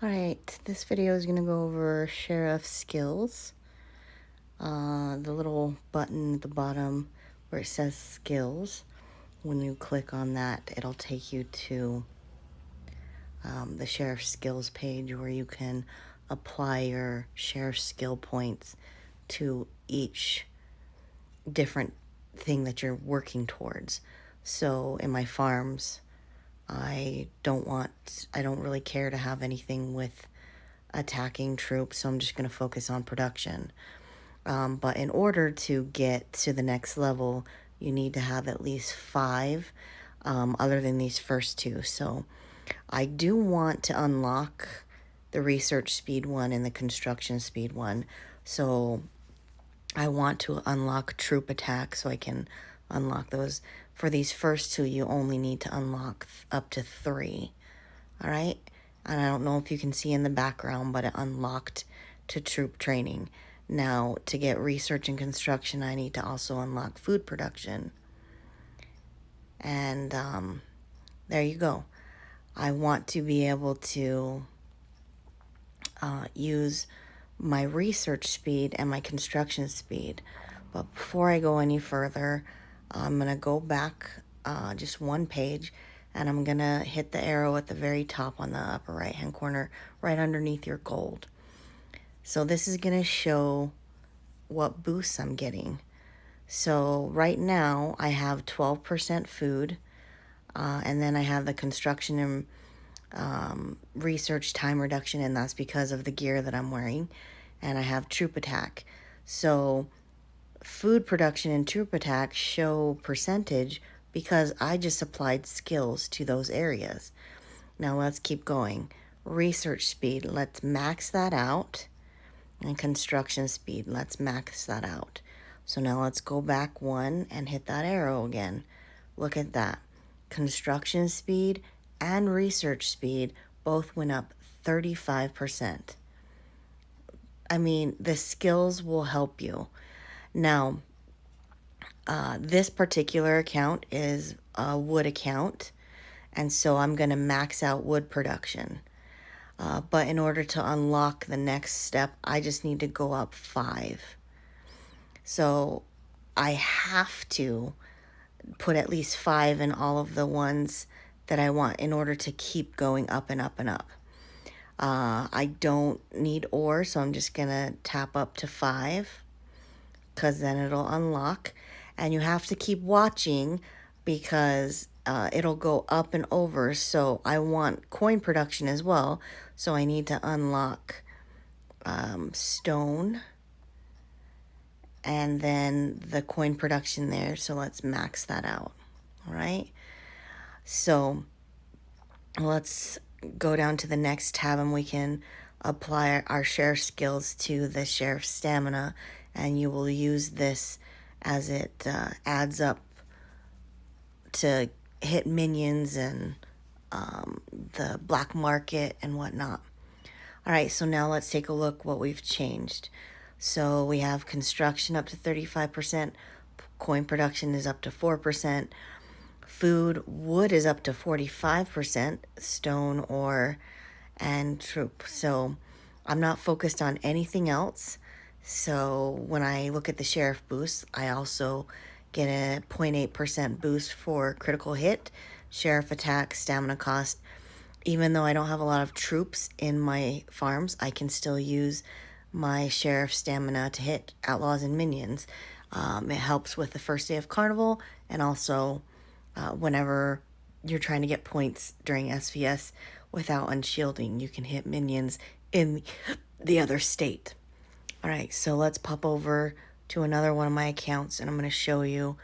Alright, this video is going to go over sheriff skills. The little button at the bottom where it says skills, when you click on that, it'll take you to the sheriff skills page where you can apply your sheriff skill points to each different thing that you're working towards. So in my farms, I don't really care to have anything with attacking troops, so I'm just going to focus on production. But in order to get to the next level, you need to have at least 5, other than these first 2. So I do want to unlock the research speed one and the construction speed one. So I want to unlock troop attack so I can unlock those. For these first 2, you only need to unlock up to 3. All right? And I don't know if you can see in the background, but it unlocked to troop training. Now, to get research and construction, I need to also unlock food production. And there you go. I want to be able to use my research speed and my construction speed. But before I go any further, I'm going to go back just one page, and I'm going to hit the arrow at the very top on the upper right hand corner, right underneath your gold. So this is going to show what boosts I'm getting. So right now I have 12% food, and then I have the construction and research time reduction, and that's because of the gear that I'm wearing. And I have troop attack. So food production and troop attack show percentage because I just applied skills to those areas. Now let's keep going. Research speed, let's max that out. And construction speed, let's max that out. So now let's go back 1 and hit that arrow again. Look at that. Construction speed and research speed both went up 35%. I mean, the skills will help you. Now, this particular account is a wood account, and so I'm going to max out wood production. But in order to unlock the next step, I just need to go up 5. So I have to put at least 5 in all of the ones that I want in order to keep going up and up and up. I don't need ore, so I'm just going to tap up to 5 because then it'll unlock. And you have to keep watching because it'll go up and over. So I want coin production as well. So I need to unlock stone and then the coin production there. So let's max that out. All right. So let's go down to the next tab and we can apply our sheriff skills to the sheriff stamina, and you will use this as it adds up to hit minions and the black market and whatnot. All right, so now let's take a look what we've changed. So we have construction up to 35%, coin production is up to 4%, food, wood is up to 45%, stone, ore, and troop. So I'm not focused on anything else. So when I look at the sheriff boost, I also get a 0.8% boost for critical hit, sheriff attack, stamina cost. Even though I don't have a lot of troops in my farms, I can still use my sheriff stamina to hit outlaws and minions. It helps with the first day of carnival, and also whenever you're trying to get points during SVS without unshielding, you can hit minions in the other state. All right, so let's pop over to another one of my accounts, and I'm going to show you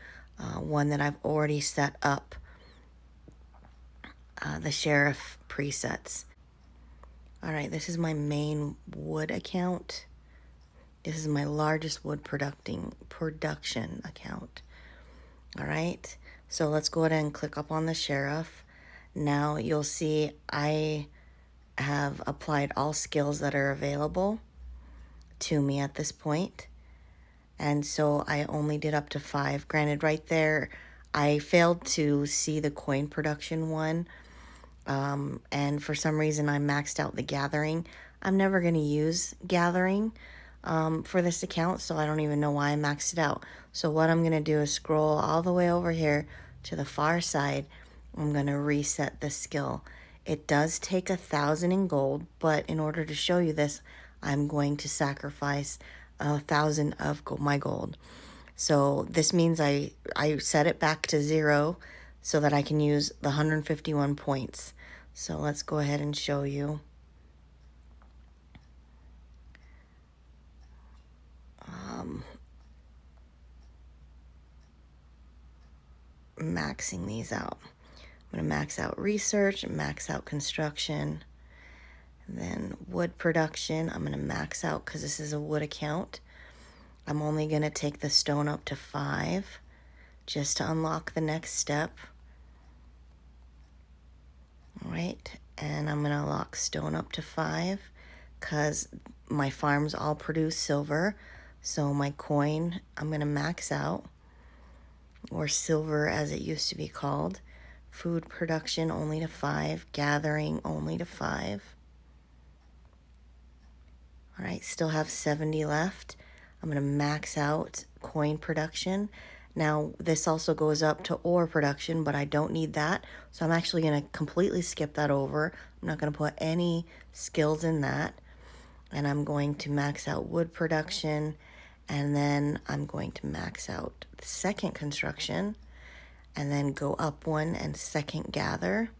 one that I've already set up, the sheriff presets. All right, this is my main wood account. This is my largest wood production account. All right, so let's go ahead and click up on the sheriff. Now you'll see I have applied all skills that are available to me at this point. And so I only did up to 5. Granted, right there, I failed to see the coin production one. And for some reason I maxed out the gathering. I'm never going to use gathering for this account, so I don't even know why I maxed it out. So what I'm going to do is scroll all the way over here to the far side. I'm going to reset the skill. It does take 1,000 in gold, but in order to show you this, I'm going to sacrifice 1,000 of my gold. So this means I set it back to 0 so that I can use the 151 points. So let's go ahead and show you. Maxing these out. I'm going to max out research, max out construction, and then wood production. I'm going to max out because this is a wood account. I'm only going to take the stone up to 5 just to unlock the next step. All right, and I'm going to lock stone up to 5 because my farms all produce silver. So my coin, I'm going to max out, or silver as it used to be called. Food production only to 5, gathering only to 5. All right, still have 70 left. I'm going to max out coin production. Now, this also goes up to ore production, but I don't need that. So I'm actually going to completely skip that over. I'm not going to put any skills in that. And I'm going to max out wood production. And then I'm going to max out the second construction. And then go up one and second gather.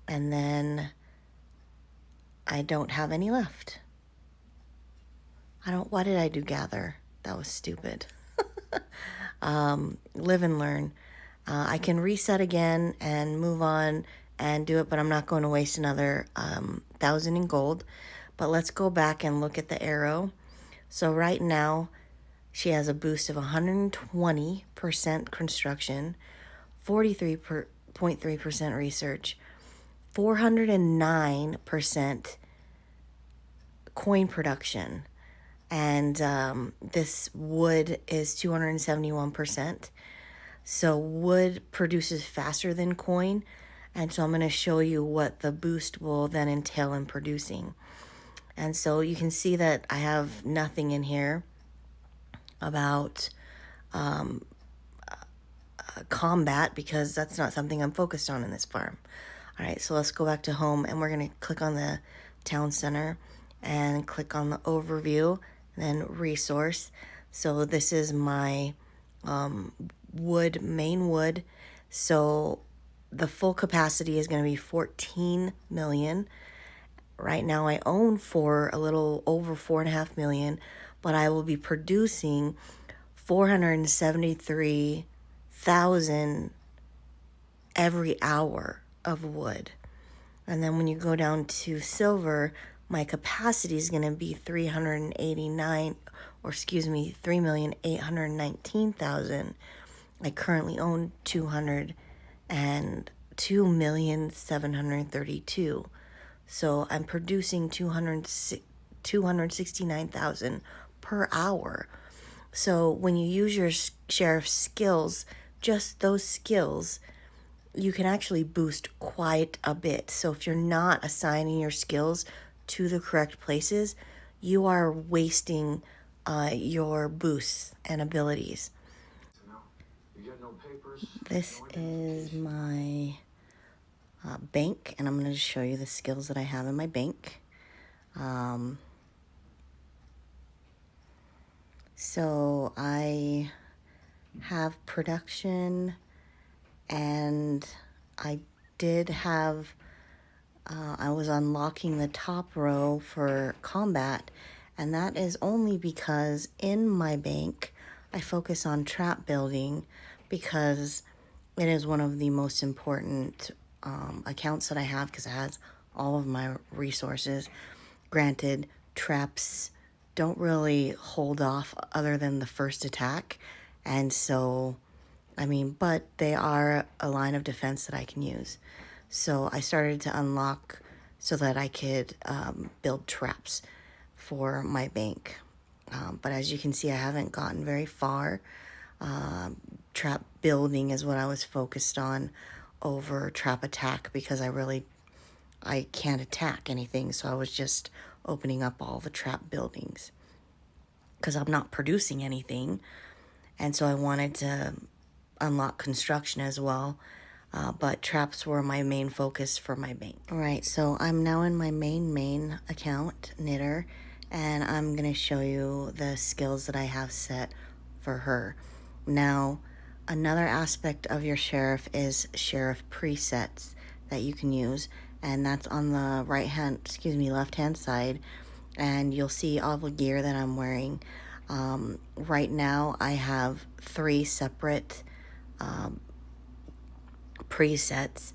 And then I don't have any left. Why did I do gather? That was stupid. Live and learn. I can reset again and move on and do it, but I'm not going to waste another 1,000 in gold. But let's go back and look at the arrow. So right now, she has a boost of 120% construction, 43.3% research, 409% coin production. And this wood is 271%. So wood produces faster than coin. And so I'm going to show you what the boost will then entail in producing. And so you can see that I have nothing in here about combat because that's not something I'm focused on in this farm. All right, so let's go back to home and we're going to click on the town center and click on the overview. Then resource. So this is my main wood. So the full capacity is going to be 14 million. Right now I own for a little over 4.5 million, but I will be producing 473,000 every hour of wood. And then when you go down to silver, my capacity is going to be 3,819,000. I currently own 202,732,000. So I'm producing 269,000 per hour. So when you use your share of skills, just those skills, you can actually boost quite a bit. So if you're not assigning your skills to the correct places, you are wasting your boosts and abilities. This is my bank, and I'm going to show you the skills that I have in my bank. So I have production, and I did have I was unlocking the top row for combat, and that is only because in my bank I focus on trap building because it is one of the most important accounts that I have because it has all of my resources. Granted, traps don't really hold off other than the first attack, and so but they are a line of defense that I can use. So I started to unlock so that I could build traps for my bank. But as you can see, I haven't gotten very far. Trap building is what I was focused on over trap attack because I can't attack anything. So I was just opening up all the trap buildings because I'm not producing anything. And so I wanted to unlock construction as well. But traps were my main focus for my bank. All right, so I'm now in my main account, Knitter, and I'm gonna show you the skills that I have set for her. Now, another aspect of your sheriff is sheriff presets that you can use, and that's on the left hand side, and you'll see all the gear that I'm wearing. Right now I have 3 separate presets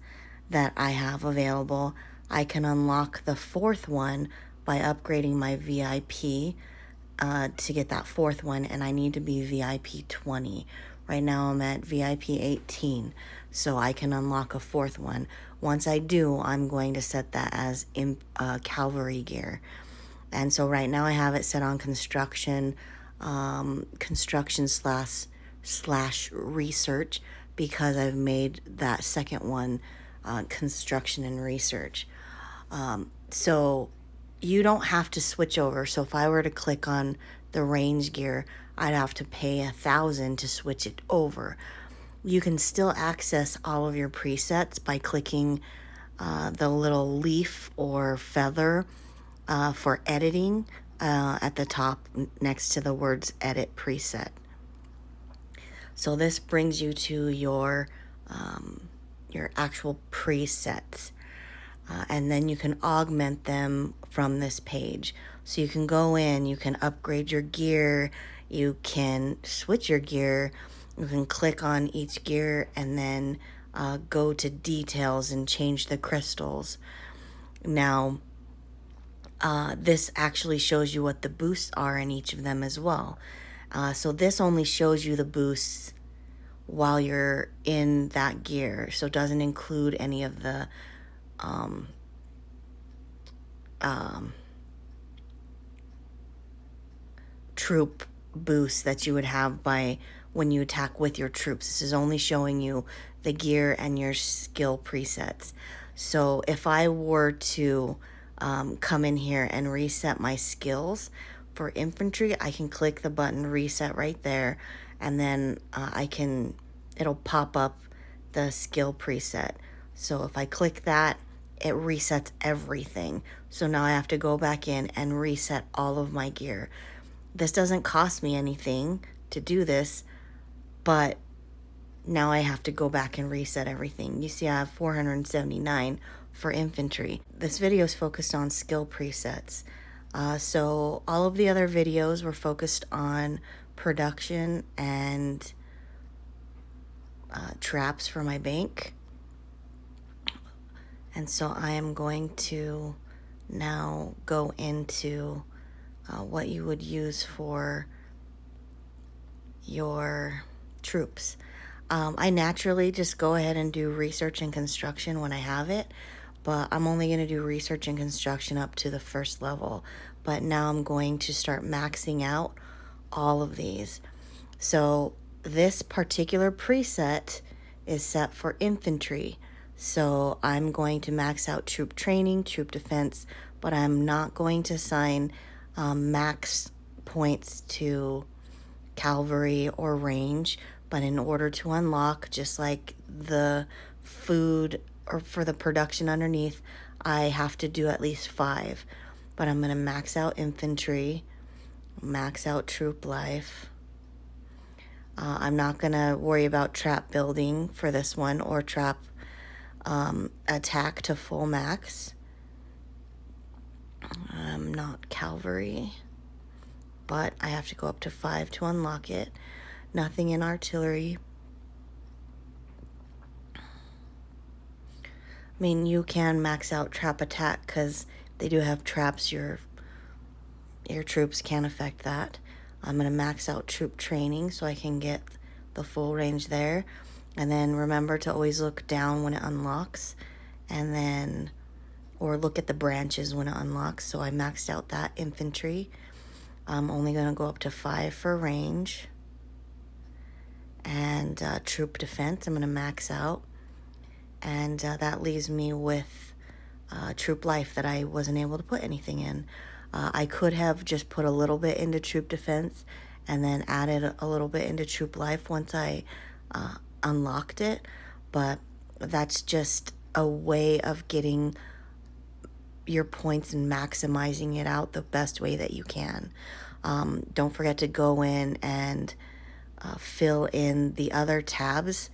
that I have available. I can unlock the 4th one by upgrading my VIP to get that 4th one, and I need to be VIP 20. Right now I'm at VIP 18, so I can unlock a 4th one. Once I do, I'm going to set that as cavalry gear. And so right now I have it set on construction, construction slash research, because I've made that second one construction and research. So you don't have to switch over. So if I were to click on the range gear, I'd have to pay 1,000 to switch it over. You can still access all of your presets by clicking the little leaf or feather for editing at the top next to the words edit preset. So this brings you to your actual presets. And then you can augment them from this page. So you can go in, you can upgrade your gear, you can switch your gear, you can click on each gear and then go to details and change the crystals. Now, this actually shows you what the boosts are in each of them as well. So this only shows you the boosts while you're in that gear, so it doesn't include any of the troop boosts that you would have by when you attack with your troops. This is only showing you the gear and your skill presets. So if I were to come in here and reset my skills for infantry, I can click the button reset right there, and then it'll pop up the skill preset. So if I click that, it resets everything. So now I have to go back in and reset all of my gear. This doesn't cost me anything to do this, but now I have to go back and reset everything. You see I have 479 for infantry. This video is focused on skill presets. So all of the other videos were focused on production and traps for my bank. And so I am going to now go into what you would use for your troops. I naturally just go ahead and do research and construction when I have it, but I'm only going to do research and construction up to the 1st level. But now I'm going to start maxing out all of these. So this particular preset is set for infantry. So I'm going to max out troop training, troop defense, but I'm not going to assign max points to cavalry or range. But in order to unlock, just like the food or for the production underneath, I have to do at least 5. But I'm going to max out infantry, max out troop life. I'm not going to worry about trap building for this one or trap attack to full max. I'm not cavalry, but I have to go up to 5 to unlock it. Nothing in artillery. I mean, you can max out trap attack because they do have traps. Your troops can affect that. I'm going to max out troop training so I can get the full range there. And then remember to always look down when it unlocks, and then, or look at the branches when it unlocks. So I maxed out that infantry. I'm only going to go up to 5 for range. And troop defense, I'm going to max out. And that leaves me with Troop Life that I wasn't able to put anything in. I could have just put a little bit into Troop Defense and then added a little bit into Troop Life once I unlocked it, but that's just a way of getting your points and maximizing it out the best way that you can. Don't forget to go in and fill in the other tabs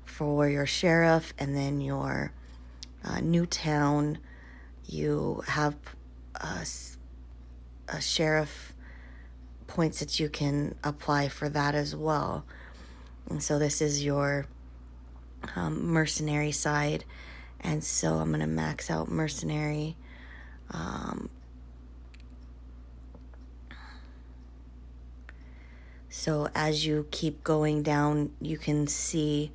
for your sheriff, and then your new town. You have a sheriff points that you can apply for that as well. And so this is your mercenary side, and so I'm going to max out mercenary. So as you keep going down, you can see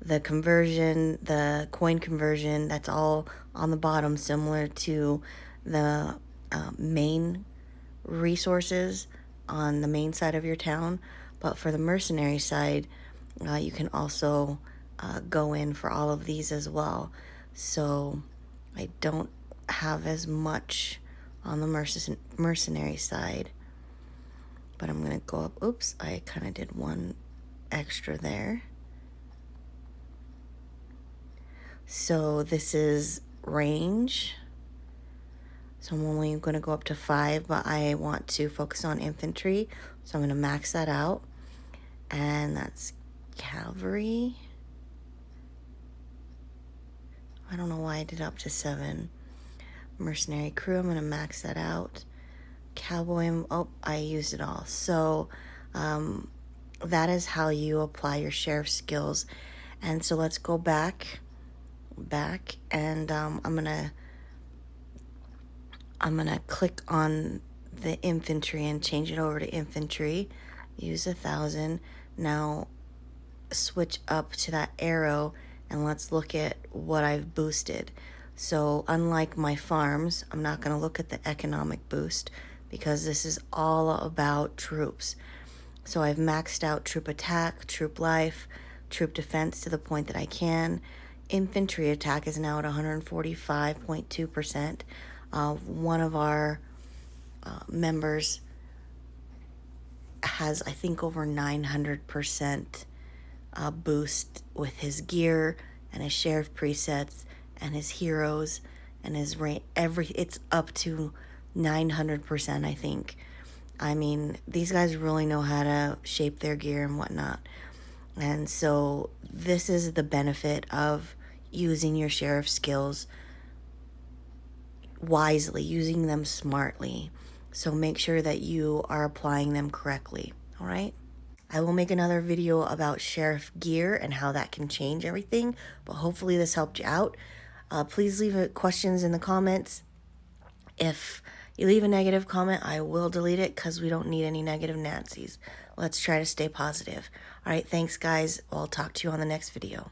the conversion, the coin conversion, that's all on the bottom, similar to the main resources on the main side of your town. But for the mercenary side, you can also go in for all of these as well. So I don't have as much on the mercenary side, but I'm going to go up. Oops, I kind of did one extra there. So this is range. So I'm only going to go up to 5, but I want to focus on infantry. So I'm going to max that out. And that's cavalry. I don't know why I did up to 7. Mercenary crew, I'm going to max that out. Cowboy, oh, I used it all. So that is how you apply your sheriff skills. And so let's go back, and I'm gonna click on the infantry and change it over to infantry. Use 1,000. Now switch up to that arrow and let's look at what I've boosted. So unlike my farms, I'm not going to look at the economic boost because this is all about troops. So I've maxed out troop attack, troop life, troop defense to the point that I can. Infantry attack is now at 145.2%. One of our members has, I think, over 900% boost with his gear and his sheriff presets and his heroes and his rank. It's up to 900%, I think. I mean, these guys really know how to shape their gear and whatnot. And so this is the benefit of using your sheriff skills wisely, using them smartly. So make sure that you are applying them correctly, all right? I will make another video about sheriff gear and how that can change everything, but hopefully this helped you out. Please leave questions in the comments. If you leave a negative comment, I will delete it because we don't need any negative Nancy's. Let's try to stay positive. All right, thanks, guys. I'll talk to you on the next video.